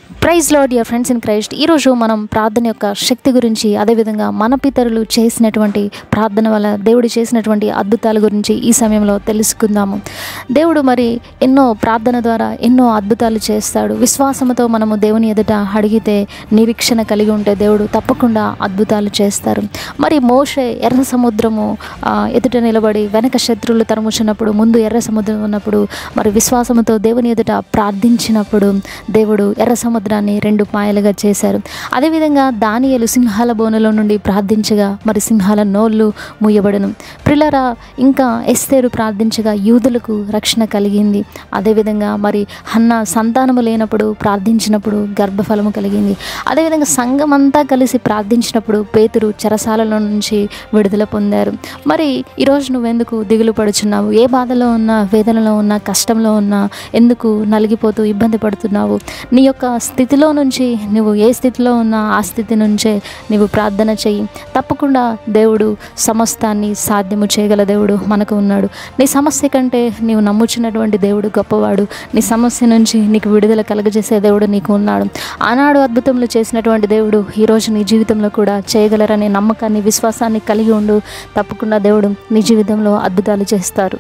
Praise Lord dear friends in Christ. ఈరోజు మనం ప్రార్థన యొక్క శక్తి గురించి, అదేవిధంగా మన పితరులు చేసినటువంటి ప్రార్థన వల్ల దేవుడు చేసినటువంటి అద్భుతాల గురించి ఈ సమయంలో తెలుసుకుందాము. దేవుడు మరి ఎన్నో ప్రార్థన ద్వారా ఎన్నో అద్భుతాలు చేస్తాడు. విశ్వాసంతో మనము దేవుని ఎదుట అడిగితే, నిరీక్షణ కలిగి ఉంటే దేవుడు తప్పకుండా అద్భుతాలు చేస్తారు. మరి మోషే ఎర్ర సముద్రము ఎదుట నిలబడి వెనక శత్రువులు తరుముచున్నప్పుడు, ముందు ఎర్ర సముద్రం ఉన్నప్పుడు మరి విశ్వాసంతో దేవుని ఎదుట ప్రార్థించినప్పుడు దేవుడు ఎర్ర సముద్రాన్ని 2 పాయలుగా చేశారు. అదేవిధంగా దానియేలు సింహాల బోనులో నుండి ప్రార్థించగా మరి సింహాల నోళ్ళు మూయబడను. ప్రిలరా, ఇంకా ఎస్తేరు ప్రార్థించగా యూదులకు రక్షణ కలిగింది. అదేవిధంగా మరి హన్నా సంతానము లేనప్పుడు ప్రార్థించినప్పుడు గర్భఫలము కలిగింది. అదేవిధంగా సంఘం అంతా కలిసి ప్రార్థించినప్పుడు పేతురు చెరసాలలో నుంచి విడుదల పొందారు. మరి ఈరోజు నువ్వెందుకు దిగులు పడుచున్నావు? ఏ బాధలో ఉన్నా, వేదనలో ఉన్నా, కష్టంలో ఉన్నా ఎందుకు నలిగిపోతూ ఇబ్బంది పడుతున్నావు? నీ యొక్క స్థితిలో నుంచి, నువ్వు ఏ స్థితిలో ఉన్నా ఆ స్థితి నుంచే నీవు ప్రార్థన చెయ్యి. తప్పకుండా దేవుడు సమస్తాన్ని సాధ్యము చేయగల దేవుడు మనకు ఉన్నాడు. నీ సమస్య కంటే నీవు నమ్ముచున్నటువంటి దేవుడు గొప్పవాడు. నీ సమస్య నుంచి నీకు విడుదల కలుగజేసే దేవుడు నీకు ఉన్నాడు. ఆనాడు అద్భుతములు చేసినటువంటి దేవుడు ఈరోజు నీ జీవితంలో కూడా చేయగలరనే నమ్మకాన్ని, విశ్వాసాన్ని కలిగి ఉండు. తప్పకుండా దేవుడు నీ జీవితంలో అద్భుతాలు చేస్తారు.